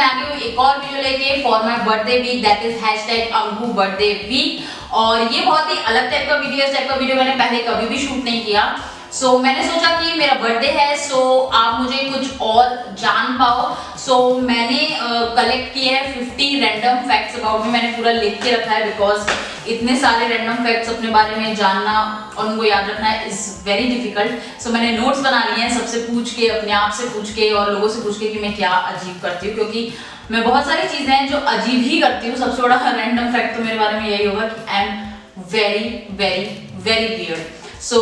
मैं आ गई हूँ एक और वीडियो लेके for my birthday week, that is hashtag Anku birthday week. और ये बहुत ही अलग टाइप का वीडियो है, इस टाइप का वीडियो मैंने पहले कभी भी शूट नहीं किया। सो मैंने सोचा कि मेरा बर्थडे है, सो आप मुझे कुछ और जान पाओ। सो मैंने कलेक्ट किए हैं 50 रैंडम फैक्ट्स अबाउट मी। मैंने पूरा लिख के रखा है बिकॉज इतने सारे रैंडम फैक्ट्स अपने बारे में जानना और उनको याद रखना इज वेरी डिफिकल्ट। सो मैंने नोट्स बना लिए हैं सबसे पूछ के, अपने आप से पूछ के और लोगों से पूछ के कि मैं क्या अजीब करती हूँ, क्योंकि मैं बहुत सारी चीजें हैं जो अजीब ही करती हूँ। सबसे बड़ा रैंडम फैक्ट तो मेरे बारे में यही होगा कि I am very very very weird. So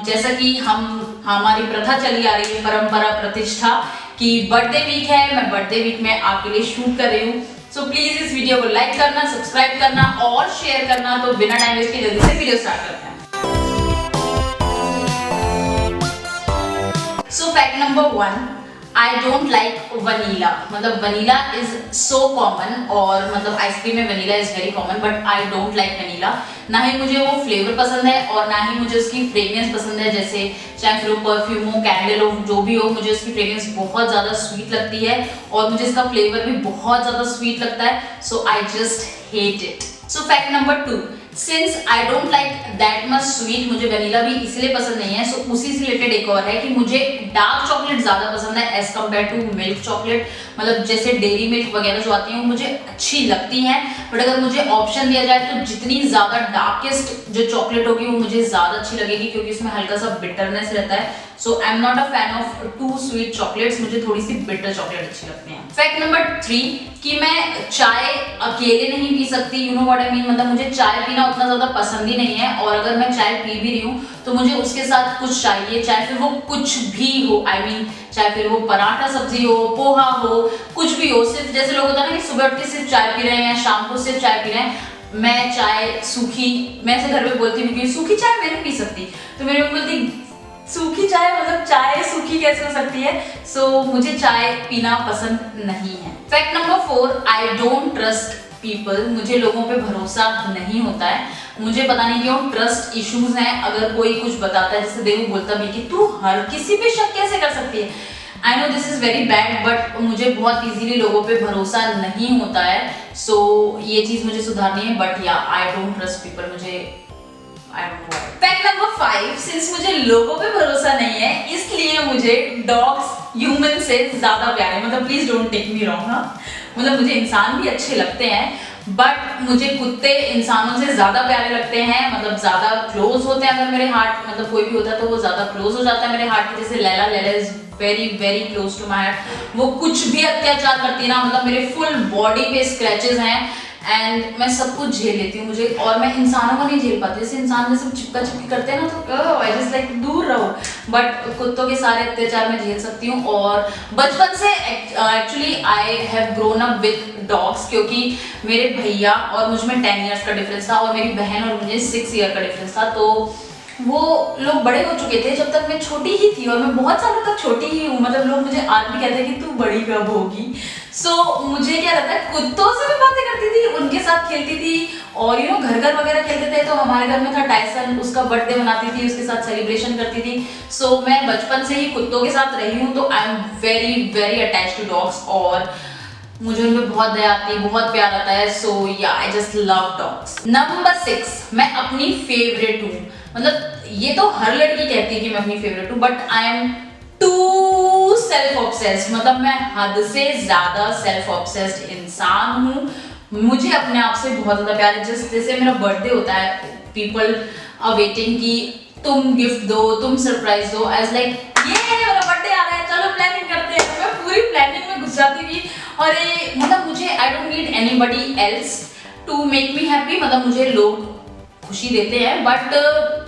जैसा कि हमारी प्रथा चली आ रही है, परंपरा प्रतिष्ठा कि बर्थडे वीक है, मैं बर्थडे वीक में आपके लिए शूट कर रही हूँ। सो प्लीज इस वीडियो को लाइक करना, सब्सक्राइब करना और शेयर करना। तो बिना टाइम वेस्ट के जल्दी से वीडियो स्टार्ट करते हैं। सो fact number 1, I don't like vanilla. मतलब वनीला इज सो कॉमन, और मतलब आइसक्रीम में vanilla is very common, but I don't like vanilla. ना ही मुझे वो फ्लेवर पसंद है और ना ही मुझे उसकी फ्रेग्रेंस पसंद है। जैसे चाहे फिर वो परफ्यूम हो, कैंडल हो, जो भी हो, मुझे उसकी फ्रेग्रेंस बहुत ज़्यादा स्वीट लगती है और मुझे इसका फ्लेवर भी बहुत ज़्यादा स्वीट लगता है। So I just hate it. So fact number 2, since I don't like that much sweet, मुझे वनीला भी इसलिए पसंद नहीं है। सो उसी से रिलेटेड एक और है कि मुझे डार्क चॉकलेट ज़्यादा पसंद है as compare to milk chocolate. मतलब जैसे डेयरी मिल्क वगैरह जो आती हैं वो मुझे अच्छी लगती हैं, बट अगर मुझे ऑप्शन दिया जाए तो जितनी ज़्यादा डार्केस्ट जो चॉकलेट होगी वो मुझे ज़्यादा अच्छी लगेगी, क्योंकि उसमें हल्का सा बिटरनेस रहता है। So I am not a fan of too sweet chocolates, मुझे थोड़ी सी बिटर चॉकलेट अच्छी लगती हैं। फैक्ट नंबर 3 कि मैं चाय अकेले नहीं पी सकती, you know what I mean. मतलब मुझे चाय पीना उतना ज़्यादा पसंद ही नहीं है, और अगर मैं चाय पी भी रही हूँ तो मुझे उसके साथ कुछ चाहिए, चाहे फिर वो कुछ भी हो। आई मीन चाहे फिर वो पराठा सब्जी हो, पोहा हो, कुछ भी हो। सिर्फ जैसे लोग होता है ना कि सुबह उठ के सिर्फ चाय पी रहे हैं या शाम को सिर्फ चाय पी रहे हैं, मैं चाय सूखी, मैं ऐसे घर पे बोलती हूँ कि सूखी चाय मैं नहीं पी सकती। तो मेरे को बोलती सूखी चाय, मतलब चाय सूखी कैसे हो सकती है। सो मुझे चाय पीना पसंद नहीं है। Fact number 4, I don't trust people. मुझे लोगों पे भरोसा नहीं होता है, मुझे पता नहीं क्यों ट्रस्ट इश्यूज हैं। अगर कोई कुछ बताता है, जैसे देवू बोलता भी कि तू हर किसी पे शक कैसे कर सकती है। I know this is very bad, but मुझे बहुत इजीली लोगों पे भरोसा नहीं होता है। सो ये चीज मुझे सुधारनी है, बट या आई डोंट ट्रस्ट पीपल, मुझे I don't know. Fact number 5, since मुझे लोगों पे भरोसा नहीं है इसलिए मुझे डॉग्स ह्यूमन से ज्यादा प्यारे। मतलब please don't take me wrong, हाँ, मतलब मुझे इंसान भी अच्छे लगते हैं, बट मुझे कुत्ते इंसानों से ज्यादा प्यारे लगते हैं। मतलब ज्यादा क्लोज होते हैं। अगर मेरे हार्ट, मतलब कोई भी होता है तो वो ज्यादा क्लोज हो जाता है मेरे हार्ट के। जैसे Laila, Laila is very very close to my heart. वो कुछ भी अत्याचार करती है ना, मतलब मेरे फुल बॉडी पे स्क्रैचेस हैं एंड मैं सब कुछ झेल लेती हूँ मुझे, और मैं इंसानों को नहीं झेल पाती। जैसे इंसान जैसे चिपका चिपकी करते हैं ना, तो आई जस्ट लाइक दूर रहो, बट कुत्तों के सारे अत्याचार मैं झेल सकती हूँ। और बचपन से actually I have grown up with dogs, क्योंकि मेरे भैया और मुझ में 10 ईयर्स का डिफरेंस था और मेरी बहन और मुझे 6 ईयर का डिफरेंस था। तो वो लोग बड़े हो चुके थे जब तक मैं छोटी ही थी, और मैं बहुत सालों तक छोटी ही हूँ। मतलब लोग मुझे आज भी कहते हैं कि तू बड़ी कब होगी। सो मुझे क्या रहता है, कुत्तों से भी बातें करती थी, उनके साथ खेलती थी, और यू नो घर घर वगैरह खेलते थे। तो हमारे घर में था टाइसन, उसका बर्थडे मनाती थी, उसके साथ सेलिब्रेशन करती थी। सो मैं बचपन से ही कुत्तों के साथ रही हूँ, तो I am very very attached to dogs, और मुझे उनमें बहुत दया आती है, बहुत प्यार आता है। सो या आई जस्ट लव डॉग्स। नंबर 6, मैं अपनी फेवरेट हूँ। मतलब ये तो हर लड़की कहती है कि मैं अपनी फेवरेट हूँ, but I am too self obsessed. मतलब मैं हद से ज्यादा सेल्फ ऑब्सेस्ड इंसान हूँ। मुझे अपने आप से बहुत ज्यादा प्यार है। जैसे मेरा बर्थडे होता है, पीपल आर वेटिंग कि तुम गिफ्ट दो, तुम सरप्राइज दो। एज लाइक ये मेरा बर्थडे आ रहा है, चलो प्लानिंग करते हैं। तो मैं पूरी प्लानिंग में घुस जाती थी, और ये मतलब मुझे I don't need anybody else to make me happy. मतलब मुझे लोग खुशी देते हैं, बट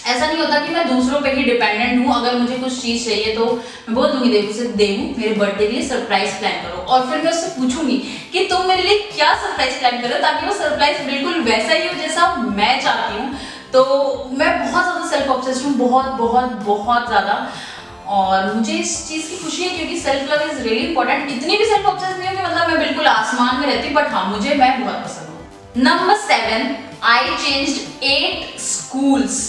ऐसा नहीं होता कि मैं दूसरों पे ही डिपेंडेंट हूँ। अगर मुझे कुछ चीज़ चाहिए तो मैं बोल दूंगी देवू से, देवू मेरे बर्थडे के लिए सरप्राइज प्लान करो, और फिर मैं उससे पूछूंगी कि तुम मेरे लिए क्या सरप्राइज प्लान करो, ताकि वो सरप्राइज बिल्कुल वैसा ही हो जैसा मैं चाहती हूँ। तो मैं बहुत ज़्यादा सेल्फ ऑब्सेस्ड हूँ, बहुत बहुत बहुत ज़्यादा, और मुझे इस चीज़ की खुशी है, क्योंकि self love is really important. इतनी भी सेल्फ ऑब्सेस्ड नहीं हूँ कि मतलब मैं बिल्कुल आसमान में रहती हूँ, बट हाँ मुझे मैं बहुत पसंद हूँ। नंबर 7, आई चेंज्ड 8 schools.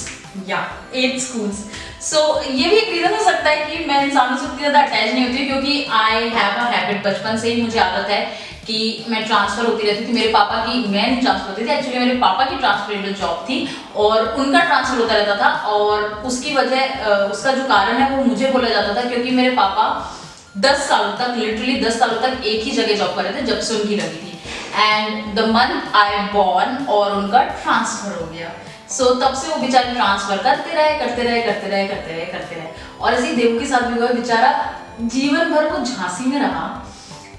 Yeah, 8 schools. सो ये भी एक रीजन हो सकता है कि मैं इंसानों से उतनी ज्यादा अटैच नहीं होती, क्योंकि आई हैव अ हैबिट, बचपन से ही मुझे आदत है कि मैं ट्रांसफर होती रहती थी। मेरे पापा की, मैं नहीं ट्रांसफर होती थी एक्चुअली, मेरे पापा की ट्रांसफरेबल जॉब थी और उनका ट्रांसफर होता रहता था। और उसकी वजह, उसका जो कारण है वो मुझे बोला जाता था, क्योंकि मेरे पापा 10 सालों तक, लिटरली 10 सालों तक एक ही जगह जॉब कर रहे थे जब से उनकी लगी थी। And the month I born और उनका ट्रांसफर हो गया। सो तब से वो बेचारे ट्रांसफर करते रहे। और ऐसे देव के साथ भी हुआ, बेचारा जीवन भर वो झांसी में रहा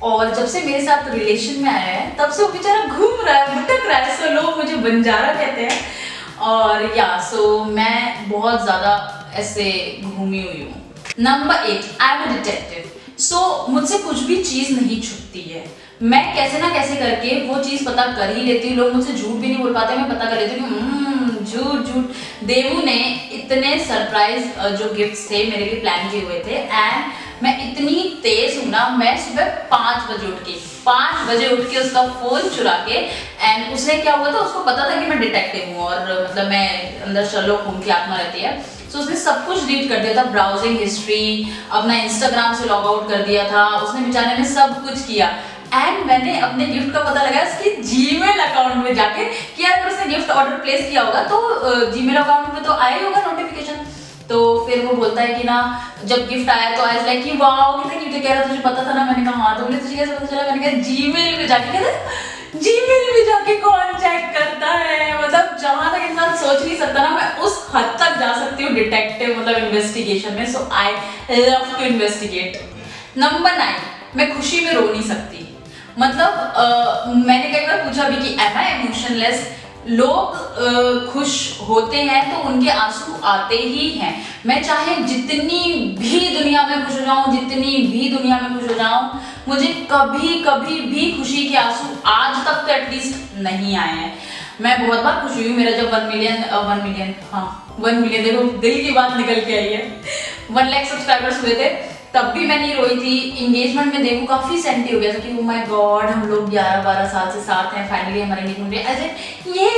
और जब से मेरे साथ रिलेशन में आया है तब से वो बेचारा घूम रहा है, भटक रहा है। सो लोग मुझे बंजारा कहते हैं। और या सो मैं बहुत ज्यादा ऐसे घूमी हुई हूँ। Number 8, I am a detective. So मुझसे कुछ भी चीज नहीं छुपती है, मैं कैसे ना कैसे करके वो चीज पता कर ही लेती हूँ। लोग मुझसे झूठ भी नहीं बोल पाते, मैं पता कर लेती हूँ झूठ। देवू ने इतने सरप्राइज जो गिफ्ट्स थे मेरे लिए प्लान किए हुए थे, एंड मैं इतनी तेज हूँ ना, मैं सुबह 5 बजे उठ के उसका फोन चुरा के, एंड उसने क्या हुआ था, उसको पता था कि मैं डिटेक्टिव हूँ और मतलब मैं अंदर शर्लॉक होम्स की आत्मा रहती है। सो उसने सब कुछ डिलीट कर दिया था, ब्राउजिंग हिस्ट्री, अपना इंस्टाग्राम से लॉग आउट कर दिया था, उसने बेचारे ने सब कुछ किया। एंड मैंने अपने गिफ्ट का पता लगाया उसकी जीमेल अकाउंट में जाके कि यार अगर उसने गिफ्ट ऑर्डर प्लेस किया होगा तो जीमेल अकाउंट में तो आया होगा नोटिफिकेशन। तो फिर वो बोलता है कि ना जब गिफ्ट आया तो आई लाइक कि वाओ कितना क्यूट है, कह रहा तुझे पता था ना, मैंने कहा हाँ, तो बोले तुझे कैसे पता चला, मैंने कहा जीमेल में जाके, कहते जीमेल में जाके कौन चेक करता है, मतलब जहां तक इंसान सोच नहीं सकता ना, मैं उस हद तक जा सकती हूँ डिटेक्टिव मतलब इन्वेस्टिगेशन में। So I love to investigate. Number 9, मैं खुशी में रो नहीं सकती। मतलब मैंने कई बार पूछा भी कि एम आई इमोशनलेस। लोग खुश होते हैं तो उनके आंसू आते ही हैं। मैं चाहे जितनी भी दुनिया में खुश हो जाऊं, मुझे कभी भी खुशी के आंसू आज तक तो एटलीस्ट नहीं आए हैं। मैं बहुत बार खुश हुई हूँ, मेरा जब 1 मिलियन देखो दिल की बात निकल के आई है, 1 लाख सब्सक्राइबर्स हुए थे, तब भी मैं नहीं रोई थी। इंगेजमेंट में देखो काफी सेंटी हो गया था कि ओ माय गॉड हम लोग 11-12 साल से साथ हैं, फाइनली हमारे एंगेजमेंट है। ऐसे ये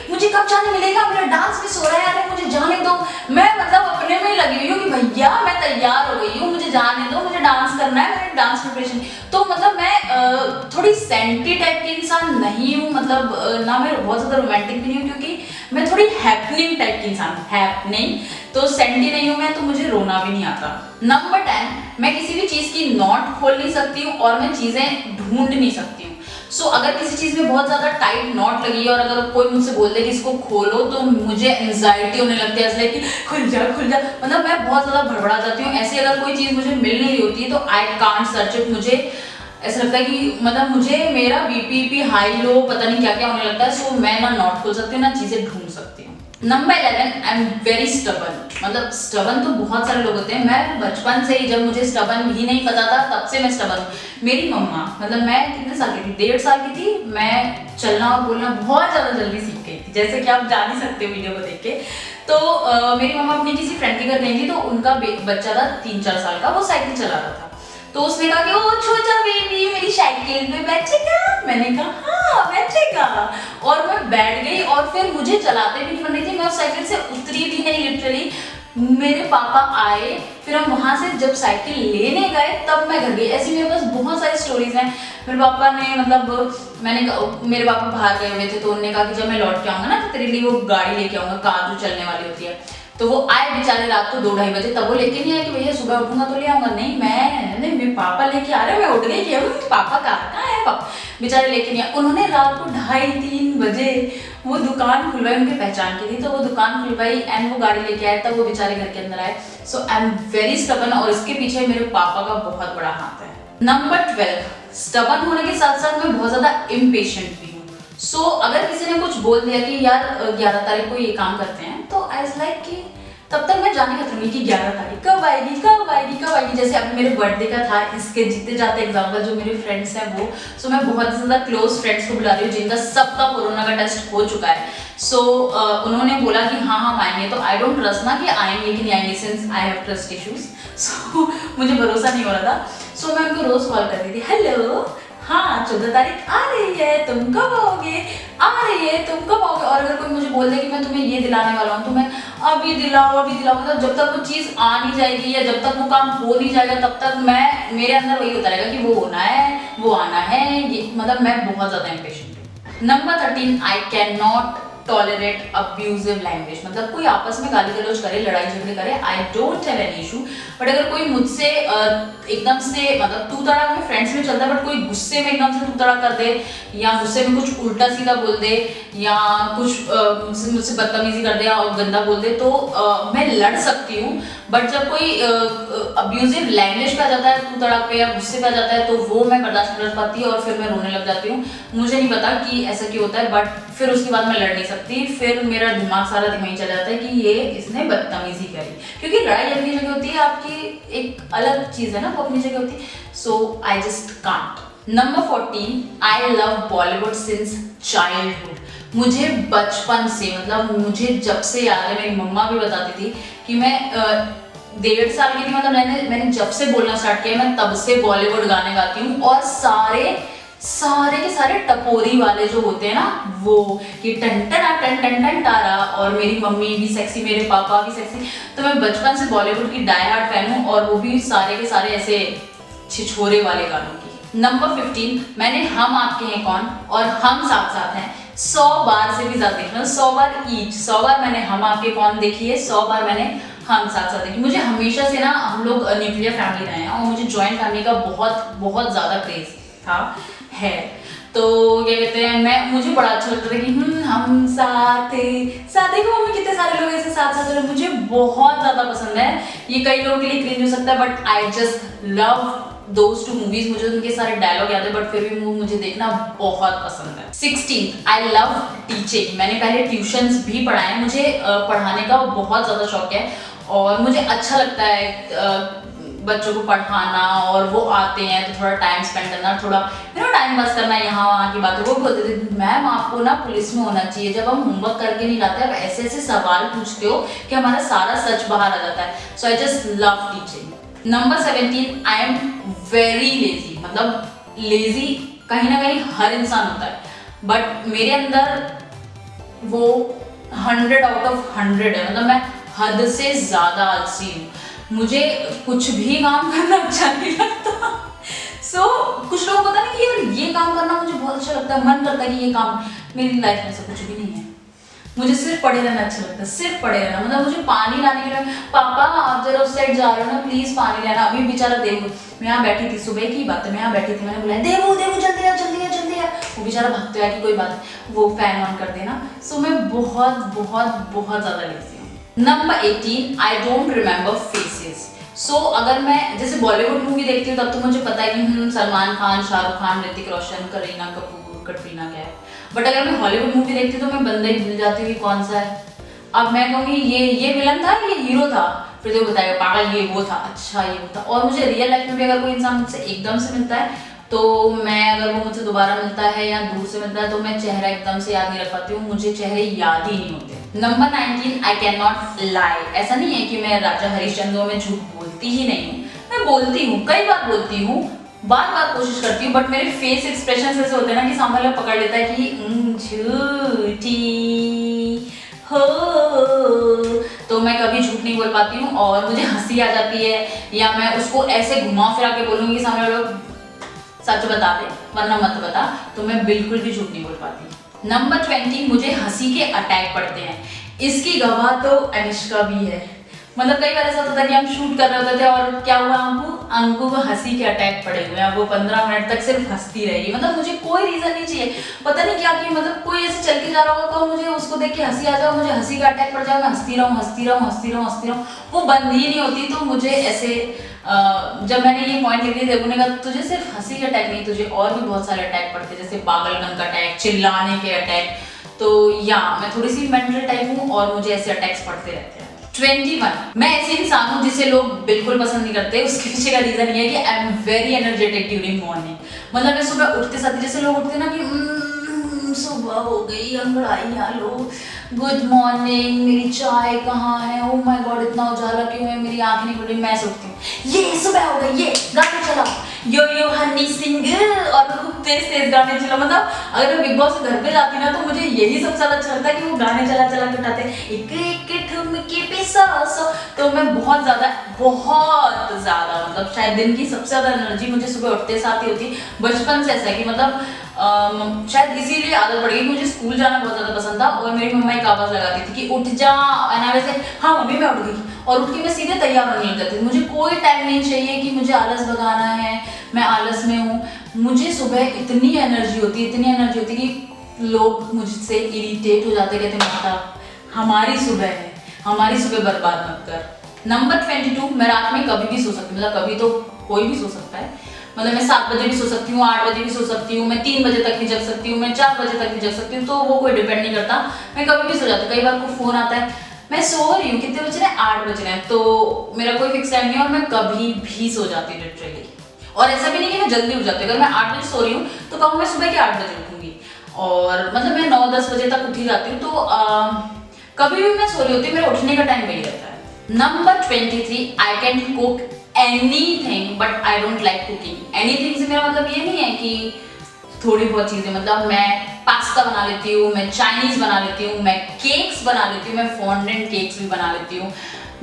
मुझे कब जाने मिलेगा, मेरा डांस मिस हो रहा है, अरे मुझे जाने दो। मैं मतलब अपने में ही लगी हुई हूँ कि भैया मैं तैयार हो गई हूँ, मुझे जाने दो, मुझे डांस करना है, मेरे डांस प्रिपरेशन। तो मतलब मैं थोड़ी सेंटी टाइप की इंसान नहीं हूँ, मतलब ना मैं बहुत ज्यादा रोमांटिक भी नहीं हूँ, क्योंकि मैं थोड़ी हैपनिंग टाइप की इंसान हूँ, हैपनिंग। तो सेंटी नहीं हूँ मैं, तो मुझे रोना भी नहीं आता। नंबर 10, मैं किसी भी चीज की नॉट खोल नहीं सकती हूँ और मैं चीजें ढूंढ नहीं सकती हूँ। सो अगर किसी चीज में बहुत ज्यादा टाइट नॉट लगी है और अगर कोई मुझसे बोल दे कि इसको खोलो, तो मुझे एंजाइटी होने लगती है, इसलिए कि खुल जा, मतलब मैं बहुत ज्यादा भड़बड़ा जाती हूँ। ऐसे अगर कोई चीज मुझे मिल नहीं रही होती तो आई कांट सर्च इट। मुझे ऐसा लगता है कि मतलब मुझे मेरा बीपी हाई लो पता नहीं क्या क्या होने लगता है। सो मैं ना नॉट खोल सकती हूँ ना चीजें ढूंढ सकती हूँ। Number 11, I am very stubborn. मतलब स्टबन तो बहुत सारे लोग होते हैं, मैं बचपन से ही, जब मुझे स्टबन भी नहीं पता था तब से मैं स्टबन हूँ। मेरी मम्मा, मतलब मैं कितने साल की थी, 1.5 साल की थी, मैं चलना और बोलना बहुत ज्यादा जल्दी सीख गई थी, जैसे कि आप जान ही सकते हो वीडियो को देख के। तो मेरी मम्मा अपनी किसी फ्रेंड के घर गई थी, तो उनका बच्चा था 3-4 साल का, वो साइकिल चला रहा था। तो उसने कहा कि ओ छोटा बेबी मेरी साइकिल पे बैठेगा, मैंने कहा हाँ बैठेगा, और मैं बैठ गई। और फिर मुझे चलाते भी नहीं बन रही थी, मैं उस साइकिल से उतरी भी नहीं लिटरली। मेरे पापा आए, फिर हम वहां से जब साइकिल लेने गए तब मैं घर गई। ऐसी मेरे पास बहुत सारी स्टोरीज हैं। मेरे पापा ने मतलब मेरे पापा बाहर गए हुए थे, तो उन्होंने कहा कि जब मैं लौट के आऊंगा ना तो तेरे लिए वो गाड़ी लेके आऊंगा, कार जो चलने वाली होती है। तो वो आए बेचारे रात को 2-2:30 बजे, तब वो लेके नहीं आए कि भैया सुबह उठूंगा तो ले आऊंगा। नहीं मेरे पापा लेके आ रहे, मैं उठ गई कि पापा कहाँ है पापा, बेचारे लेके नहीं आए। उन्होंने रात को 2:30-3 बजे वो दुकान खुलवाई, उनकी पहचान की थी, तो वो दुकान खुलवाई एंड वो गाड़ी लेके आए, तब वो बेचारे घर के अंदर आए। सो आई एम वेरी स्टबन, और इसके पीछे मेरे पापा का बहुत बड़ा हाथ है। नंबर 12, स्टबन होने के साथ साथ मैं बहुत ज्यादा इम्पेशेंट भी हूँ। सो अगर किसी ने कुछ बोल दिया कि यार 11 तारीख को ये काम करते हैं, तो आई वाज लाइक कि तब तक मैं जाने खत्म कि 11 तारीख कब आएगी। जैसे अभी मेरे बर्थडे का था, इसके जीते जाते एग्जाम्पल जो मेरे फ्रेंड्स हैं वो, सो मैं बहुत ज्यादा क्लोज फ्रेंड्स को बुला रही हूँ जिनका सबका कोरोना का टेस्ट हो चुका है। सो उन्होंने बोला कि हाँ हम आएंगे, तो आई डोंट ट्रस्ट ना कि आएंगे कि नहीं आएंगे, since I have trust issues. So मुझे भरोसा नहीं हो रहा था। सो मैं उनको रोज कॉल करती थी, हेलो हाँ 14 तारीख आ रही है, तुम कब आओगे, आ रही है तुम कब आओगे। और अगर कोई मुझे बोल दे कि मैं तुम्हें ये दिलाने वाला हूँ तो मैं अभी दिलाओ अभी दिलाओ, मतलब जब तक वो चीज़ आ नहीं जाएगी या जब तक वो काम हो नहीं जाएगा तब तक मैं, मेरे अंदर वही होता रहेगा कि वो होना है, वो आना है, ये मतलब मैं बहुत ज़्यादा इम्पेशेंट हूँ। Number 13, I can not tolerate abusive language, मतलब कोई आपस में गाली गलौज करे, लड़ाई झगड़े करे, I don't have any issue. But अगर कोई मुझसे एकदम से मतलब तू तड़ाक में फ्रेंड्स में चलता है, बट कोई गुस्से में एकदम से तू तड़ाक कर दे या गुस्से में कुछ उल्टा सीधा बोल दे या कुछ मुझसे बदतमीजी कर दे या गंदा बोल दे तो मैं लड़ सकती हूँ। बट जब कोई अब्यूजिव लैंग्वेज पे आ जाता है, तू तड़ाक पे या गुस्से पे आ जाता है तो वो मैं बर्दाश्त नहीं कर पाती और फिर मैं रोने लग जाती हूँ। मुझे नहीं पता कि ऐसा क्यों होता है, बट फिर उसके बाद मैं लड़ नहीं सकती, फिर मेरा दिमाग सारा दिमाग चला जाता है कि ये इसने बदतमीजी करी, क्योंकि लड़ाई अपनी जगह होती है, आपकी एक अलग चीज़ है ना, वो अपनी जगह होती है। So I just can't. Number 14, I love Bollywood since childhood. मुझे बचपन से, मतलब मुझे जब से याद है, मेरी मम्मा भी बताती थी कि मैं 1.5 साल की थी, मतलब मैंने जब से बोलना स्टार्ट किया मैं तब से बॉलीवुड गाने गाती हूँ। और सारे के सारे टपोरी वाले जो होते हैं ना, वो कि टन टन टन टन टन तारा, और मेरी मम्मी भी सेक्सी, मेरे पापा भी सेक्सी, तो मैं बचपन से बॉलीवुड की डाई हार्ड फैन हूँ, और वो भी सारे के सारे ऐसे छिछोरे वाले गानों की। नंबर 15, मैंने हम आपके हैं कौन और हम साथ साथ हैं 100 बार से भी ज्यादा देखी, मतलब 100 बार ईच। 100 बार मैंने हम आपके कौन देखी है, 100 बार मैंने हम साथ साथ देखी। मुझे हमेशा से ना, हम लोग न्यूक्लियर फैमिली रहे हैं और मुझे जॉइंट फैमिली का बहुत बहुत ज्यादा क्रेज था है। तो क्या कहते हैं, मुझे बड़ा अच्छा लगता था कि हम साथ साथ ही मम्मी कितने सारे लोग ऐसे साथ साथ रहे, मुझे बहुत ज्यादा पसंद है। ये कई लोगों के लिए क्रिंज हो सकता है, but I just love those two movies. मुझे उनके सारे डायलॉग याद है, बट फिर भी मुझे देखना बहुत पसंद है। 16, आई लव टीचिंग। मैंने पहले ट्यूशंस भी पढ़ाए, मुझे पढ़ाने का बहुत ज़्यादा शौक है और मुझे अच्छा लगता है बच्चों को पढ़ाना, और वो आते हैं तो थोड़ा टाइम स्पेंड करना, थोड़ा टाइम पास करना, यहाँ वहाँ की बातें। वो भी बोलते थे मैम आपको ना पुलिस में होना चाहिए, जब हम होमवर्क करके नहीं लाते, आप ऐसे ऐसे सवाल पूछते हो कि हमारा सारा सच बाहर आ जाता है। So I just love teaching. Number 17, I am very lazy. मतलब लेजी कहीं ना कहीं हर इंसान होता है, बट मेरे अंदर वो 100 आउट ऑफ 100 है। मतलब मैं हद से ज्यादा आलसी हूँ, मुझे कुछ भी काम करना अच्छा नहीं लगता। सो कुछ लोग पता नहीं कि यार ये काम करना मुझे बहुत अच्छा लगता है, मन करता है कि ये काम, मेरी लाइफ में से कुछ भी नहीं है। मुझे सिर्फ पढ़े रहना अच्छा लगता है, सिर्फ पढ़े रहना। मतलब मुझे पानी लाने के लिए, पापा आप जरा उस साइड जा रहे हो ना, प्लीज पानी लाना। अभी बेचारा देवू, मैं यहाँ बैठी थी, सुबह की बात है, मैं यहाँ बैठी थी, मैंने बोला देवू देवू जल्दी आ जल्दी आ जल्दी आ। वो बेचारा भागते हुआ कि कोई बात, वो फैन ऑन कर देना। सो मैं बहुत बहुत बहुत ज्यादा लेजी हूँ। Number 18, I don't remember faces. So अगर मैं जैसे बॉलीवुड मूवी देखती हूँ तब तो मुझे पता है कि सलमान खान, शाहरुख खान, ऋतिक रोशन, करीना कपूर, कटरीना कैफ। बट अगर मैं हॉलीवुड मूवी देखती हूँ तो मैं बंदा ही भूल जाती हूँ कि कौन सा है। अब मैं कहूँगी ये विलन था, ये हीरो था, फिर तो बताएगा पागल ये वो था, अच्छा ये वो था। और मुझे रियल लाइफ में भी अगर कोई इंसान मुझसे एकदम से मिलता है तो मैं, अगर वो मुझसे दोबारा मिलता है या दूर से मिलता है तो मैं चेहरा एकदम से याद नहीं रख पाती हूँ, मुझे चेहरे याद ही नहीं होते। Number 19, I can not lie. ऐसा नहीं है कि मैं राजा हरिश्चंद्र में झूठ बोलती ही नहीं हूँ, मैं बोलती हूँ, कई बार बोलती हूँ, बार बार कोशिश करती हूँ, बट मेरे फेस एक्सप्रेशन ऐसे होते हैं ना कि सामने वाला पकड़ लेता है कि झूठी हो, तो मैं कभी झूठ नहीं बोल पाती हूँ और मुझे हंसी आ जाती है, या मैं उसको ऐसे घुमा फिरा के बोलूँगी कि सामने वाला सच बता दे वरना मत बता, तो मैं बिल्कुल भी झूठ नहीं बोल पाती। नंबर 20, मुझे हंसी के अटैक पड़ते हैं। इसकी गवाह तो अनुष्का भी है। मतलब कई बार ऐसा होता था कि हम शूट कर रहे होते थे और क्या हुआ, अंकु को हंसी के अटैक पड़े हुए हैं, वो 15 मिनट तक सिर्फ हंसती रहेगी। मतलब मुझे कोई रीजन नहीं चाहिए, पता नहीं क्या कि मतलब कोई ऐसे चल के जा रहा होगा तो मुझे उसको देख के हंसी आ जाओ, मुझे हंसी का अटैक पड़ जाए, मैं हंसती रहूँ हंसती रहूँ हंसती रहूँ हंसती रहूँ, वो बंद ही नहीं होती। तो मुझे ऐसे जब मैंने ये पॉइंट लिख दिया, देखने का तुझे सिर्फ हंसी के अटैक नहीं, तुझे और भी बहुत सारे अटैक पड़ते हैं, जैसे पागलपन का अटैक, चिल्लाने के अटैक। तो या मैं थोड़ी सी मेंटल टाइप हूँ और मुझे ऐसे अटैक्स पड़ते रहते हैं। 21, मैं ऐसे इंसान हूँ जिसे लोग बिल्कुल पसंद नहीं करते। उसके पीछे का रीजन ये है कि I am very energetic during morning. मतलब मैं सुबह उठते साथ जैसे लोग उठते ना कि सुबह हो गई, अंगड़ाई आ लो, गुड मॉर्निंग, मेरी चाय कहाँ है, ओ माय गॉड इतना उजाला क्यों है, मेरी आंखें नहीं खुल रही, मैं सोचती हूँ ये सुबह हो गई, ये गाड़ी चलाओ, यो यो हनी सिंह और खूब तेज तेज गाने चला। मतलब अगर मैं बिग बॉस घर पे जाती ना तो मुझे यही सबसे ज्यादा अच्छा लगता है कि वो गाने चला चला के उठाते एक एक ठुमके पे सौ सौ। तो मैं बहुत ज्यादा मतलब शायद दिन की सबसे ज्यादा एनर्जी मुझे सुबह उठते साथ ही होती। बचपन से ऐसा है कि मतलब शायद इसीलिए आदत पड़ गई। मुझे स्कूल जाना बहुत ज्यादा पसंद था और मेरी मम्मा एक आवाज लगाती थी कि उठ जा, एंड वैसे हाँ मम्मी मैं उठ गई और उठ के मैं सीधे तैयार होने लग जाती थी। मुझे कोई टाइम नहीं चाहिए कि मुझे आलस भगाना है, मैं आलस में हूँ। मुझे सुबह इतनी एनर्जी होती कि लोग मुझसे इरिटेट हो जाते, कहते माता हमारी सुबह है, हमारी सुबह बर्बाद मत कर। नंबर 22, मैं रात में कभी भी सो सकती हूँ। मतलब कभी तो कोई भी सो सकता है। मतलब मैं 7 बजे भी सो सकती हूँ, 8 बजे भी सो सकती हूँ, मैं 3 बजे तक भी जग सकती हूँ, मैं 4 बजे तक भी जग सकती हूँ। तो वो कोई डिपेंड नहीं करता, मैं कभी भी सो जाती हूँ। कई बार को फोन आता है मैं सो रही हूँ, कितने बज रहे हैं, 8 बज रहे हैं, तो मेरा कोई फिक्स टाइम नहीं है और मैं कभी भी सो जाती हूँ लिटरली। और ऐसा भी नहीं कि मैं जल्दी उठ जाती हूँ। अगर मैं 8 बजे सो रही हूँ तो कहूँ मैं सुबह के 8 बजे उठूंगी। और मतलब मैं 9-10 बजे तक उठी जाती हूँ। तो कभी भी मैं सो रही होती हूँ, मेरा उठने का टाइम वही रहता है। Number 23, I can cook anything but I don't like cooking. Anything से मेरा मतलब ये नहीं है कि थोड़ी बहुत चीजें, मतलब मैं पास्ता बना लेती हूँ, मैं चाइनीज बना लेती हूँ, मैं केक्स बना लेती हूँ, मैं फॉन्डेंट केक्स भी बना लेती हूँ,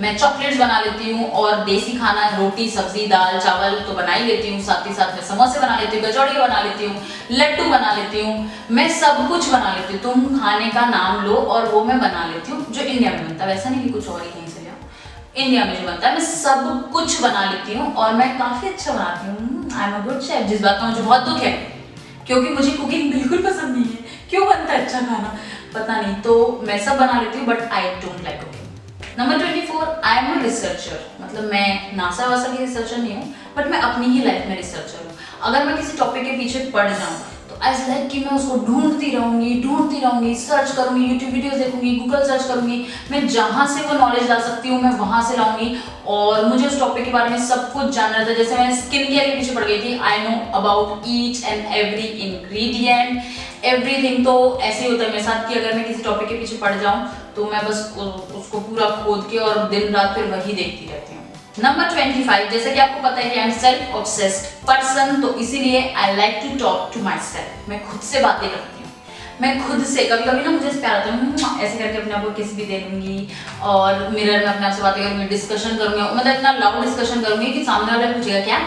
मैं चॉकलेट्स बना लेती हूँ, और देसी खाना रोटी सब्जी दाल चावल तो बना ही लेती हूँ। साथ ही साथ मैं समोसे बना लेती हूँ, कचौड़ी बना लेती हूँ, लड्डू बना लेती हूँ, मैं सब कुछ बना लेती हूँ। तुम खाने का नाम लो और वो मैं बना लेती हूँ जो इंडिया में बनता है। वैसा नहीं कि कुछ और ही कहीं से लिया, इंडिया में जो बनता है मैं सब कुछ बना लेती हूँ और मैं काफी अच्छा बनाती हूँ। आई एम अ गुड शेफ। जिस बात का मुझे बहुत दुख है क्योंकि मुझे कुकिंग बिल्कुल पसंद नहीं है। क्यों बनता है अच्छा खाना पता नहीं, तो मैं सब बना लेती हूँ but I don't like cooking. Number 24, I am a researcher. मतलब मैं नासा वासा की रिसर्चर नहीं हूँ बट मैं अपनी ही लाइफ में रिसर्चर हूँ। अगर मैं किसी टॉपिक के पीछे पड़ जाऊँ तो ऐसा लाइक कि मैं उसको ढूंढती रहूंगी, सर्च करूंगी, यूट्यूब वीडियोस देखूंगी, गूगल सर्च करूंगी, मैं जहां से वो नॉलेज ला सकती हूँ मैं वहां से लाऊंगी। और मुझे उस टॉपिक के बारे में सब कुछ जानना था। जैसे मैं स्किन केयर के पीछे पड़ गई थी, I know about each and every ingredient everything. तो ऐसे ही होता है मेरे साथ कि अगर मैं किसी टॉपिक के पीछे पड़ जाऊं तो मैं बस उसको पूरा खोद के और दिन रात फिर वही देखती रहती हूँ। नंबर 25, जैसे कि आपको पता है कि I am self obsessed person, तो इसीलिए I like to talk to myself. मैं खुद से बातें करती हूँ, मैं खुद से कभी कभी ना मुझे प्यार आता है ऐसे करके अपने आप को किस भी दे दूंगी और मिरर में अपने आप से बातें करूंगी, डिस्कशन करूंगी। मतलब इतना लाउड डिस्कशन करूंगी कि सामने वाला पूछेगा क्या,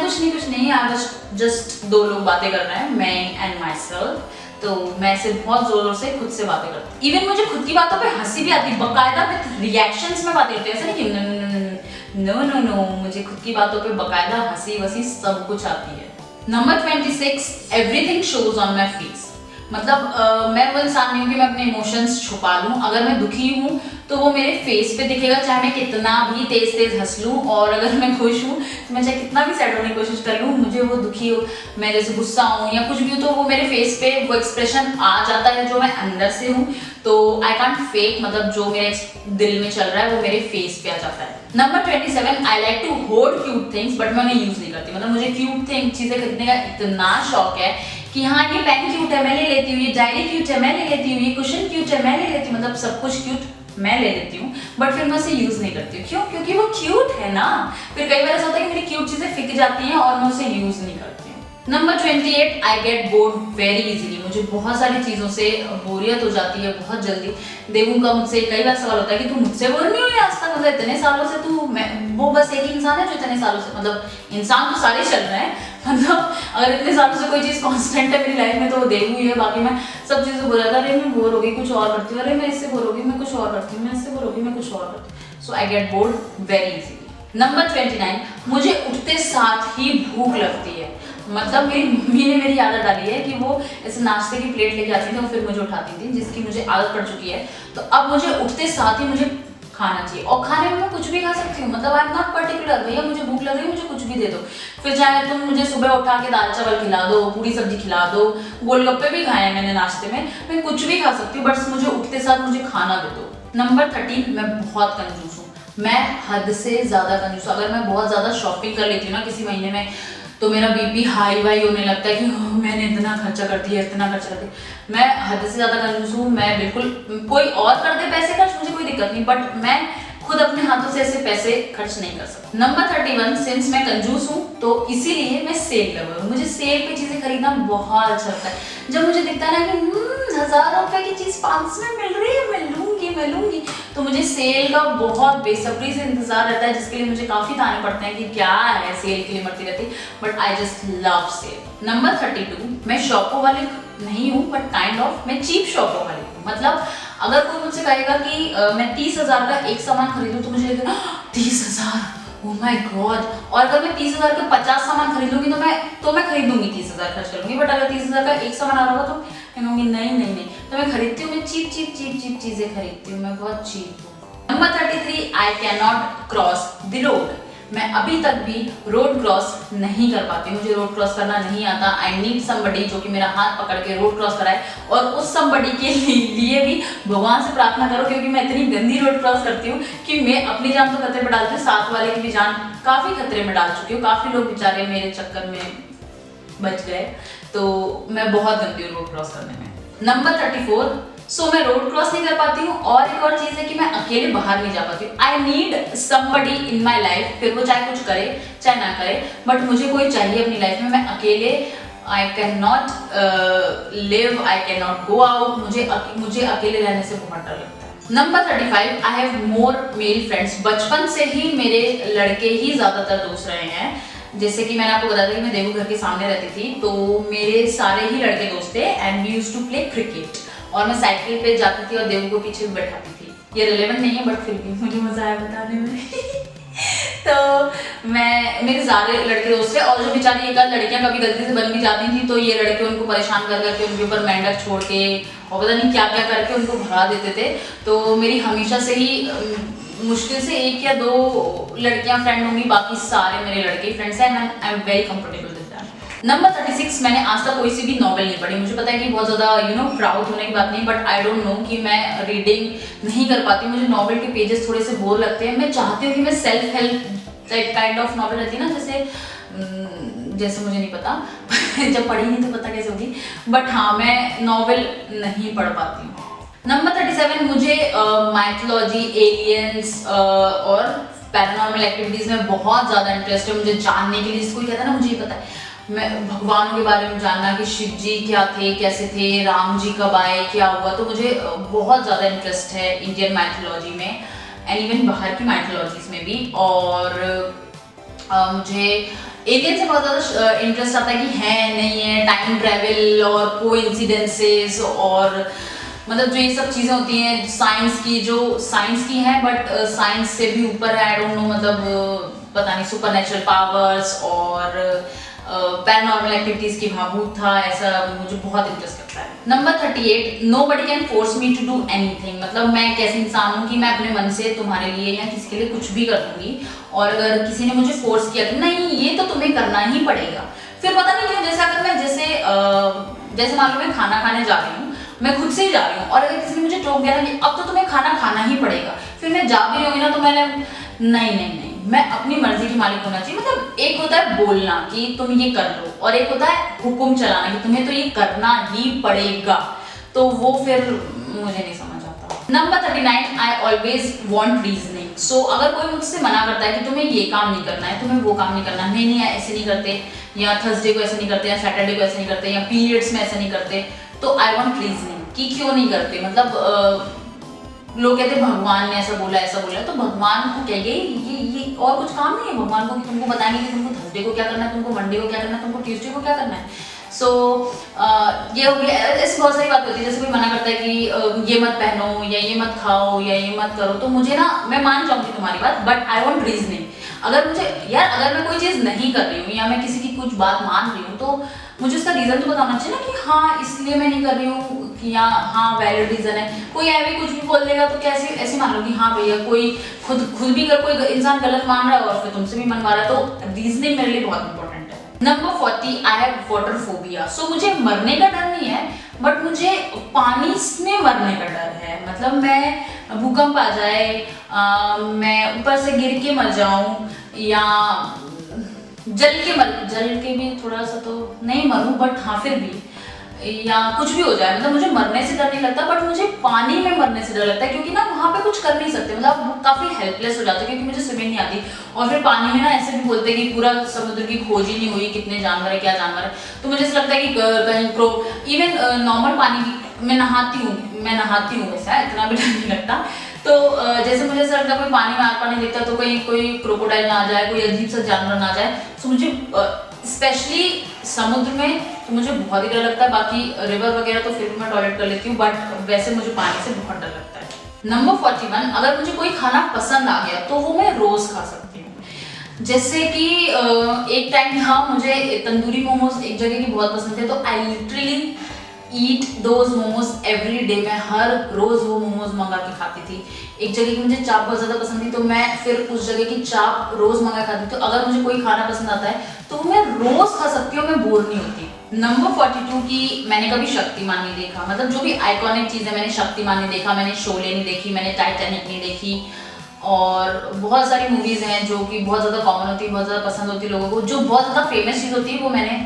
कुछ नहीं यार, बस जस्ट दो लोग बातें कर रहे हैं, मैं एंड माई सेल्फ। तो मैं ऐसे बहुत जोर से खुद से बातें करती हूँ। इवन मुझे खुद की बातों पे हंसी भी आती है, बकायदा विद रिएक्शंस में बातें करती हूँ। ऐसा नहीं कि नो, मुझे खुद की बातों पे बकायदा हंसी वसी सब कुछ आती है। Number 26, everything shows on my face. मतलब मैं वो इंसान नहीं हूँ कि मैं अपने इमोशंस छुपा लूँ। अगर मैं दुखी हूँ तो वो मेरे फेस पे दिखेगा, चाहे मैं कितना भी तेज तेज हंस लूँ। और अगर मैं खुश हूँ तो मैं चाहे कितना भी सैड होने की कोशिश कर लूँ, मुझे वो दुखी हो, मैं जैसे गुस्सा हूँ या कुछ भी हो, तो वो मेरे फेस पे वो एक्सप्रेशन आ जाता है जो मैं अंदर से हूँ। तो आई कांट फेक, मतलब जो मेरे दिल में चल रहा है वो मेरे फेस पे आ जाता है। Number 27, I like to hold cute things but मैं उन्हें यूज नहीं करती। मतलब मुझे क्यूट थिंग चीजें खरीदने का इतना शौक है कि हाँ ये पेन क्यूट है मैं ले लेती हूँ, ये डायरी क्यूट है मैं ले लेती हूँ, ये कुशन क्यूट है मैं ले लेती हूँ। मतलब सब कुछ क्यूट मैं ले लेती हूँ बट फिर मैं उसे यूज नहीं करती हूँ। क्यों? क्योंकि वो क्यूट है ना। फिर कई बार ऐसा होता है कि मेरी क्यूट चीजें फिक जाती हैं और मैं उसे यूज नहीं करती हूँ। नंबर 28, आई गेट बोर्ड वेरी इजीली। मुझे बहुत सारी चीज़ों से बोरियत हो जाती है बहुत जल्दी। देवू का मुझसे कई बार सवाल होता है कि तू मुझसे बोर नहीं हुई आज तक, मतलब इतने सालों से तू, मैं वो बस एक ही इंसान है जो इतने सालों से, मतलब इंसान तो सारे चल रहे हैं, मतलब अगर इतने सालों से कोई चीज़ कांस्टेंट है मेरी लाइफ में तो वो देवू ही है। बाकी मैं सब चीज़ें बोल रहा था, अरे मैं बोर हो गई कुछ और करती हूँ, अरे मैं इससे बोर हो गई मैं कुछ और करती हूँ, मैं इससे बोर हो गई मैं कुछ और करती हूँ। So I get bored very easily. Number 29, मुझे उठते साथ ही भूख लगती है। मतलब मेरी मम्मी ने मेरी आदत डाली है कि वो ऐसे नाश्ते की प्लेट लेके आती थी और फिर मुझे उठाती थी, जिसकी मुझे आदत पड़ चुकी है। तो अब मुझे उठते साथ ही मुझे खाना चाहिए और खाने में मैं कुछ भी खा सकती हूँ। मतलब आई एम नॉट पर्टिकुलर, भैया मुझे भूख लग रही है मुझे कुछ भी दे दो। फिर चाहे तुम मुझे सुबह उठा के दाल चावल खिला दो, पूरी सब्जी खिला दो, गोलगप्पे भी खाए हैं मैंने नाश्ते में, मैं कुछ भी खा सकती हूँ बट मुझे उठते साथ मुझे खाना दे दो। नंबर 30, मैं बहुत कंजूस हूँ, मैं हद से ज्यादा कंजूस। अगर मैं बहुत ज्यादा शॉपिंग कर लेती हूँ ना किसी महीने में तो मेरा बीपी हाई वाई होने लगता है कि मैंने इतना खर्चा कर दिया इतना खर्चा कर दिया। मैं हद से ज़्यादा कंजूस हूँ। मैं बिल्कुल, कोई और कर दे पैसे खर्च मुझे कोई दिक्कत नहीं, बट मैं खुद अपने हाथों से ऐसे पैसे खर्च नहीं कर सकती। नंबर 31, सिंस मैं कंजूस हूँ तो इसीलिए मैं सेल लवर हूँ। मुझे सेल पे चीजें खरीदना बहुत अच्छा लगता है। जब मुझे दिखता है ना कि 1000 रुपए की चीज 500 में मिल रही है, मैं लूंगी, तो मुझे सेल का बहुत बेसब्री से इंतजार रहता है, जिसके लिए मुझे काफी ताने पड़ते हैं कि क्या है सेल के लिए मरती रहती, but I just love sale. Number 32, मैं शॉपोहॉलिक नहीं हूँ बट काइंड ऑफ मैं चीप शॉपोहॉलिक हूँ। मतलब अगर कोई मुझसे कहेगा कि मैं 30,000 का एक सामान खरीदूं तो मुझे लगेगा 30,000, ओह माय गॉड। और अगर मैं 30,000 के 50 सामान खरीदूंगी तो मैं खरीदूंगी 30,000 खर्च करूंगी। बट अगर 30,000 का एक सामान आ रहा होगा तो मैं कहूँगी नहीं। तो मैं खरीदती हूँ, मैं चीप चीजें खरीदती हूँ, मैं बहुत चीप हूँ। Number 33, I can not cross the road. मैं अभी तक भी रोड क्रॉस नहीं कर पाती, मुझे रोड क्रॉस करना नहीं आता। आई नीड समबडी जो कि मेरा हाथ पकड़ के रोड क्रॉस कराए, और उस समबडी के लिए भी भगवान से प्रार्थना करो, क्योंकि मैं इतनी गंदी रोड क्रॉस करती हूँ कि मैं अपनी जान तो खतरे में डालती हूँ, साथ वाले की भी जान काफी खतरे में डाल चुकी हूँ। काफी लोग बेचारे मेरे चक्कर में बच गए, तो मैं बहुत गंदी हूँ रोड क्रॉस करने में। नंबर 34, सो मैं रोड क्रॉस नहीं कर पाती हूँ, और एक और चीज है कि मैं अकेले बाहर नहीं जा पाती हूँ। I need somebody in my life, फिर वो चाहे कुछ करे चाहे ना करे, बट मुझे कोई चाहिए अपनी लाइफ में। मैं अकेले I can not live, I can not go out, मुझे अकेले रहने से बहुत डर लगता है। Number 35, I have more male friends. बचपन से ही मेरे लड़के ही ज्यादातर दोस्त रहे हैं। जैसे कि मैंने आपको बताया था कि मैं देवू घर के सामने रहती थी, तो मेरे सारे ही लड़के दोस्त थे, and we used to play cricket. और मैं साइकिल पे जाती थी और देवू को पीछे बैठाती थी। ये रिलेवेंट नहीं है बट फिर भी मुझे मजा आया बताने में। तो मेरे सारे लड़के दोस्त थे, और जो बेचारी एक आध लड़कियां कभी गलती से बन भी जाती थी तो ये लड़के उनको परेशान कर करके उनके ऊपर मेंढक छोड़ के और पता नहीं क्या क्या करके उनको भगा देते थे। तो मेरी हमेशा से ही मुश्किल से 1 या 2 लड़कियां फ्रेंड होंगी, बाकी सारे मेरे लड़के फ्रेंड्स हैं, and I am very comfortable with that. Number 36, मैंने आज तक कोई सी भी नॉवेल नहीं पढ़ी। मुझे पता है कि बहुत ज़्यादा प्राउड होने की बात नहीं, बट आई डोंट नो कि मैं रीडिंग नहीं कर पाती। मुझे नॉवेल के पेजेस थोड़े से बोर लगते हैं। मैं चाहती हूँ कि मैं self help type kind of novel रहती है ना, जैसे मुझे नहीं पता जब पढ़ी नहीं तो पता कैसे होगी, बट हाँ मैं नॉवेल नहीं पढ़ पाती हूँ। नंबर 37, मुझे माइथोलॉजी, एलियंस और पैरानॉर्मल एक्टिविटीज में बहुत ज़्यादा इंटरेस्ट है। मुझे जानने के लिए, जिसको कहता है ना, मुझे ये पता है, मैं भगवानों के बारे में जानना कि शिव जी क्या थे, कैसे थे, राम जी कब आए, क्या हुआ, तो मुझे बहुत ज़्यादा इंटरेस्ट है इंडियन माइथोलॉजी में, एंड इवन बाहर की माइथोलॉजीज में भी। और मुझे एलियन से बहुत ज़्यादा इंटरेस्ट आता है कि है नहीं है, टाइम ट्रैवल और कोइंसिडेंसेस, और मतलब जो ये सब चीज़ें होती हैं साइंस की हैं, बट साइंस से भी ऊपर है। आई डोंट नो, मतलब पता नहीं, सुपरनेचुरल पावर्स और पैरानॉर्मल एक्टिविटीज़ की भाभूत था, ऐसा मुझे बहुत इंटरेस्ट लगता है। Number 38, nobody can force me to do anything. मतलब मैं एक ऐसी इंसान हूँ कि मैं अपने मन से तुम्हारे लिए या किसी के लिए कुछ भी कर दूंगी, और अगर किसी ने मुझे फोर्स किया कि नहीं ये तो तुम्हें करना ही पड़ेगा, फिर पता नहीं क्यों, जैसे अगर मैं जैसे मान लो मैं खाना खाने जा रही हूँ, मैं खुद से ही जा रही हूँ, और अगर किसी ने मुझे टोक दिया ना कि अब तो तुम्हें खाना खाना ही पड़ेगा, फिर मैं जा भी रही होंगी ना, तो मैंने नहीं, मैं अपनी मर्जी की मालिक होना चाहिए। मतलब एक होता है बोलना कि तुम ये कर लो, और एक होता है हुक्म चलाना कि तुम्हें तो ये करना ही पड़ेगा, तो वो फिर मुझे नहीं समझ आता। Number 39, I always want reasoning. So अगर कोई मुझसे मना करता है कि तुम्हें ये काम नहीं करना है, तुम्हें वो काम नहीं करना, नहीं ऐसे नहीं करते, या थर्सडे को ऐसे नहीं करते, या सैटरडे को ऐसे नहीं करते, या पीरियड्स में ऐसे नहीं करते, तो आई वॉन्ट रीजनिंग कि क्यों नहीं करते। मतलब लोग कहते हैं भगवान ने ऐसा बोला, तो भगवान को कहेंगे ये और कुछ काम नहीं है भगवान को कि तुमको बताएंगे कि तुमको थर्सडे को क्या करना है, तुमको मंडे को क्या करना है, तुमको ट्यूसडे को क्या करना है। सो ये हो गया। ऐसी बहुत सारी बात होती है, जैसे कोई मना करता है कि ये मत पहनो, या ये मत खाओ, या ये मत करो, तो मुझे ना, मैं मान जाऊंगी तुम्हारी बात, बट आई वॉन्ट रीजनिंग। अगर मैं कोई चीज़ नहीं कर रही हूँ, या मैं किसी की कुछ बात मान रही हूँ, तो मुझे उसका रीज़न तो बताना चाहिए ना कि हाँ इसलिए मैं नहीं कर रही हूँ, या हाँ वैलिड रीज़न है। कोई ऐसे कुछ भी बोल देगा तो कैसे ऐसे मान लो कि हाँ भैया, कोई खुद भी अगर कोई इंसान गलत मान रहा है और फिर तुमसे भी मनवा रहा है, तो रीजनिंग मेरे लिए बहुत इंपॉर्टेंट है। Number 40, I have water phobia. So मुझे मरने का डर नहीं है, बट मुझे पानी में मरने का डर है। मतलब मैं भूकंप आ जाए, मैं ऊपर से गिर के मर जाऊं, या जल के भी थोड़ा सा तो नहीं मरूं, बट हाँ फिर भी या कुछ भी हो जाए, मतलब मुझे मरने से डर नहीं लगता, बट मुझे पानी में मरने से डर लगता है, क्योंकि ना वहाँ पे कुछ कर नहीं सकते, मतलब काफी हेल्पलेस हो जाते हैं, क्योंकि मुझे स्विमिंग नहीं आती। और फिर पानी में ना ऐसे भी बोलते हैं कि पूरा समुद्र की खोज ही नहीं हुई, कितने जानवर है, क्या जानवर है। तो मुझे ऐसा लगता है कि कहीं इवन नॉर्मल पानी में नहाती हूँ, वैसे इतना भी डर नहीं लगता। तो जैसे मुझे ऐसा लगता है कोई पानी में आर पार नहीं दिखता, तो कहीं कोई क्रोकोडाइल ना आ जाए, कोई अजीब सा जानवर ना आ जाए, तो मुझे स्पेशली समुद्र में तो मुझे बहुत ही डर लगता है। बाकी रिवर वगैरह तो फिर भी मैं टॉयलेट कर लेती हूँ, बट वैसे मुझे पानी से बहुत डर लगता है। नंबर 41, अगर मुझे कोई खाना पसंद आ गया तो वो मैं रोज खा सकती हूँ। जैसे कि एक टाइम था मुझे तंदूरी मोमोज एक जगह की बहुत पसंद थे, तो I literally eat those momos every day. मैं हर रोज वो मोमोज मंगा के खाती थी। एक जगह की मुझे चाप बहुत ज्यादा पसंद थी, तो मैं फिर उस जगह की चाप रोज मंगा खाती थी। तो अगर मुझे कोई खाना पसंद आता है तो मैं रोज खा सकती हूँ, मैं बोर नहीं होती। नंबर 42 की मैंने कभी शक्तिमान नहीं देखा, मतलब जो भी आइकॉनिक चीज है, मैंने शक्तिमान नहीं देखा, मैंने शोले नहीं देखी, मैंने टाइटैनिक नहीं देखी, और बहुत सारी मूवीज हैं जो कि बहुत ज्यादा कॉमन होती है, बहुत ज्यादा पसंद होती है लोगों को, जो बहुत ज्यादा फेमस चीज होती है, वो मैंने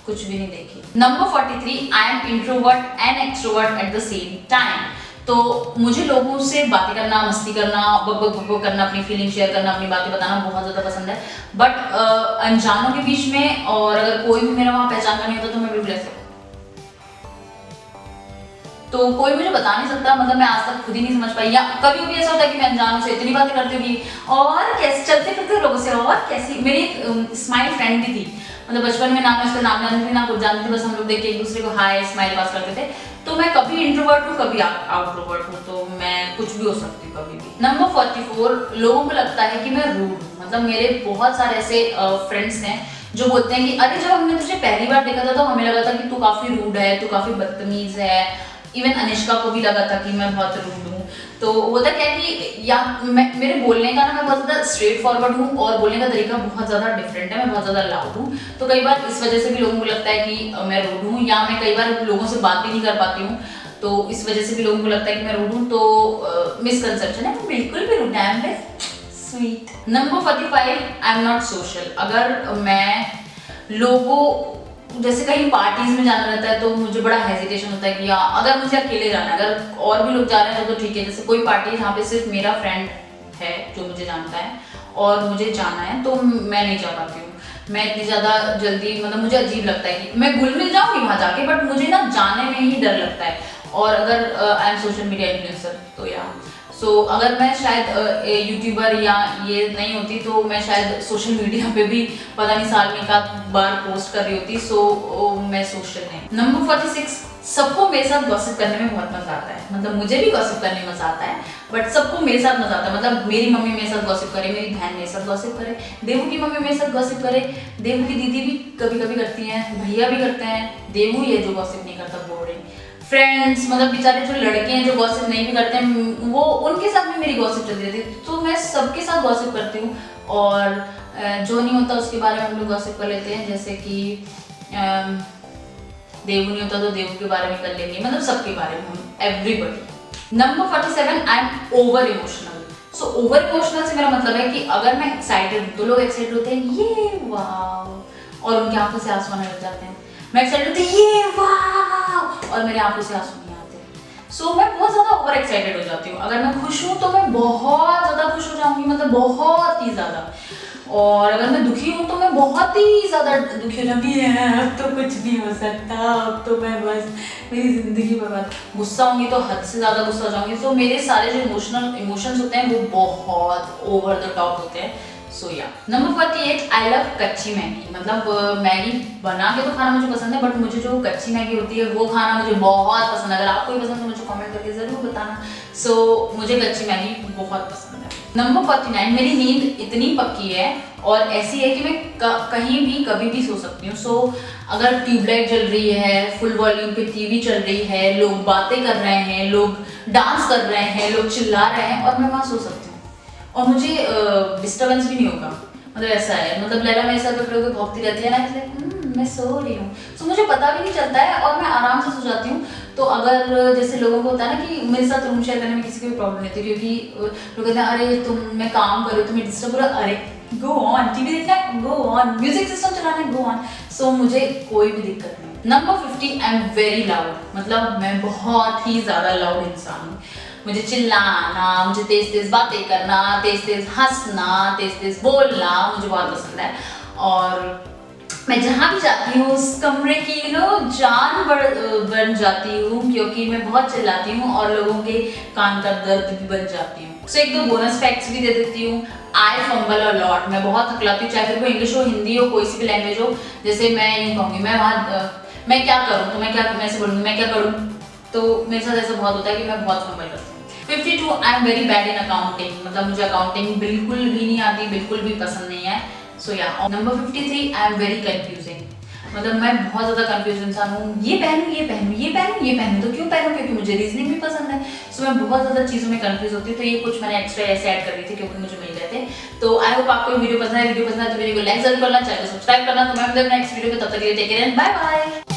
कुछ भी नहीं देखी। Number 43, I am introvert and extrovert at the same time. तो मुझे लोगों से बातें करना, मस्ती करना, बक करना, अपनी फीलिंग शेयर करना, अपनी बातें बताना बहुत ज्यादा पसंद है। बट अनजानों के बीच में, और अगर कोई भी मेरा वहां पहचान का नहीं होता, तो मैं बिल्कुल ऐसे, तो कोई मुझे बता नहीं सकता, मतलब मैं आज तक खुद ही नहीं समझ पाई। या कभी कभी ऐसा होता है कि मैं अनजानों से इतनी बातें करती हूँ कि और कैसे चलते फिरते लोगों से, और कैसी। मेरी एक स्माइल फ्रेंड भी थी, मतलब बचपन में ना मैं उसका नाम जानती थी ना कुछ जानती थी, बस हम लोग देख के एक दूसरे को हाय स्माइल पास करते थे। तो मैं कभी इंट्रोवर्ट हूँ, कभी आउटरोवर्ट हूँ, तो मैं कुछ भी हो सकती हूँ कभी भी। नंबर 44, लोगों को लगता है कि मैं रूड हूँ। मतलब मेरे बहुत सारे ऐसे फ्रेंड्स हैं जो बोलते हैं कि अरे जब हमने तुझे पहली बार देखा था तो हमें लगा था कि तू काफी रूड है, तू काफी बदतमीज है। इवन अनिष्का को भी लगा था कि मैं बहुत रूड हूँ। तो होता क्या है कि या मेरे बोलने का ना, मैं बहुत ज़्यादा स्ट्रेट फॉरवर्ड हूँ, और बोलने का तरीका बहुत ज़्यादा डिफरेंट है, मैं बहुत ज़्यादा लाउड हूँ। तो कई बार इस वजह से भी लोगों को लगता है कि मैं रूड हूँ, या मैं कई बार लोगों से बात भी नहीं कर पाती हूँ, तो इस वजह से भी लोगों को लगता है कि मैं रूड हूँ। तो मिसकंसेप्शन है, मैं बिल्कुल भी रूड है, sweet. Number 45, I am not social. अगर मैं लोगों, जैसे कहीं पार्टीज में जाना रहता है, तो मुझे बड़ा हेजिटेशन होता है कि अगर मुझे अकेले जाना है, अगर और भी लोग जा रहे हैं तो ठीक है। जैसे कोई पार्टी है जहाँ पे सिर्फ मेरा फ्रेंड है जो मुझे जानता है और मुझे जाना है, तो मैं नहीं जा पाती हूँ। मैं इतनी ज़्यादा जल्दी, मतलब मुझे अजीब लगता है कि मैं घुल मिल जाऊँगी वहाँ जाके, बट मुझे ना जाने में ही डर लगता है। और अगर I am social media influencer, तो या अगर मैं शायद यूट्यूबर या ये नहीं होती, तो मैं शायद सोशल मीडिया पे भी पता नहीं साल में एक आध बार पोस्ट कर रही होती। मैं सोशल नहीं। नंबर 46, सबको मेरे साथ गॉसिप करने में बहुत मजा आता है। मतलब मुझे भी गॉसिप करने में मजा आता है, बट सबको मेरे साथ मजा आता है। मतलब मेरी मम्मी मेरे साथ गॉसिप करे, मेरी बहन मेरे साथ गॉसिप करे, देवू की मम्मी मेरे साथ गॉसिप करे, देवू की दीदी भी कभी कभी करती हैं, भैया भी करते हैं। देवू ये जो गॉसिप नहीं करता, बोरिंग। फ्रेंड्स, मतलब बेचारे जो लड़के हैं जो गॉसिप नहीं भी करते हैं, वो उनके साथ भी मेरी गॉसिप चलती रहती है। तो मैं सबके साथ गॉसिप करती हूँ, और जो नहीं होता उसके बारे में हम लोग गॉसिप कर लेते हैं। जैसे कि देवू नहीं होता तो देवू के बारे में कर लेंगे, मतलब सबके बारे में हम, everybody. Number 47, I am over emotional. So over emotional से मेरा मतलब है कि अगर मैं एक्साइटेड हूँ तो लोग एक्साइटेड होते हैं ये वाह, और उनकी आंखों से आंसू आने लग जाते हैं। मैं एक्साइटेड होती ये वाह, और मेरी आंखों से आंसू नहीं आते। मैं बहुत ज्यादा ओवर एक्साइटेड हो जाती हूँ। अगर मैं खुश हूँ तो मैं बहुत ज्यादा खुश हो जाऊंगी, मतलब बहुत ही ज्यादा। और अगर मैं दुखी हूँ तो मैं बहुत ही ज्यादा दुखी हो जाऊंगी, अब तो कुछ नहीं हो सकता, अब तो मैं बस मेरी जिंदगी बर्बाद। गुस्सा होंगी तो हद से ज्यादा गुस्सा हो जाऊंगी। मेरे सारे जो इमोशंस होते हैं वो बहुत ओवर द टॉप होते हैं। नंबर 48, आई लव कच्ची मैगी। मतलब मैगी बना के तो खाना मुझे पसंद है, बट मुझे जो कच्ची मैगी होती है वो खाना मुझे बहुत पसंद है। अगर आपको भी पसंद है तो मुझे कमेंट करके जरूर बताना। मुझे कच्ची मैगी बहुत पसंद है। नंबर 49, मेरी नींद इतनी पक्की है और ऐसी है कि मैं कहीं भी कभी भी सो सकती हूँ। अगर ट्यूबलाइट जल रही है, फुल वॉल्यूम पे टीवी चल रही है, लोग बातें कर रहे हैं, लोग डांस कर रहे हैं, लोग चिल्ला रहे हैं, और मैं वहाँ सो सकती हूँ और मुझे डिस्टर्बेंस भी नहीं होगा। मतलब ऐसा है, मतलब लैला मेरे साथ खड़े होकर भौंकती रहती है ना, इसलिए मैं सो रही हूँ, मुझे पता भी नहीं चलता है और मैं आराम से सो जाती हूँ। तो अगर जैसे लोगों को होता है ना कि मेरे साथ रूम शेयर करने में किसी को भी प्रॉब्लम नहीं होती, क्योंकि लोग कहते हैं अरे मैं काम कर रही हूँ तुम्हें डिस्टर्ब हो रहा है, अरे गो ऑन, टीवी देखना है गो ऑन, म्यूजिक सिस्टम चलाना है गो ऑन। सो मुझे कोई भी दिक्कत नहीं। Number 50, I am very loud, मतलब मैं बहुत ही ज्यादा लाउड इंसान हूँ। मुझे चिल्लाना, मुझे तेज तेज बातें करना, तेज तेज हंसना, तेज तेज बोलना मुझे बहुत पसंद है। और मैं जहाँ भी जाती हूँ उस कमरे की जान बन जाती हूँ, क्योंकि मैं बहुत चिल्लाती हूँ और लोगों के कान का दर्द भी बन जाती हूँ। सो एक दो बोनस फैक्ट्स भी दे देती हूँ। आई फंबल अ लॉट, मैं बहुत हकलाती हूँ, चाहे फिर वो इंग्लिश हो, हिंदी हो, कोई सी भी लैंग्वेज हो। जैसे मैं यूँ कहूँगी, मैं क्या करूँ, तो मैं ऐसे बोलूँगी मैं क्या करूँ, तो मेरे साथ ऐसा बहुत होता है कि मैं बहुत फंबल करती हूँ। 52, आई am very bad in accounting, मतलब मुझे अकाउंटिंग बिल्कुल भी नहीं आती, बिल्कुल भी पसंद नहीं है। सो या number 53, I am very confusing, मतलब मैं बहुत ज़्यादा कंफ्यूज इंसान हूँ। ये पहनूँ, ये पहनूँ, ये पहनूँ, ये पहनूँ, तो क्यों पहनूँ, क्योंकि मुझे रीजनिंग भी पसंद है। सो मैं बहुत ज़्यादा चीज़ों में कंफ्यूज होती हूँ। तो ये कुछ मैंने एक्स्ट्रा ऐसे ऐड कर दी थी क्योंकि मुझे मिल गए थे। तो आई होप आपको वीडियो पसंद है तो वीडियो को लाइक जरूर करना, चैनल को सब्सक्राइब करना। तो मैं नेक्स्ट वीडियो में, तब तक के लिए take care and bye bye.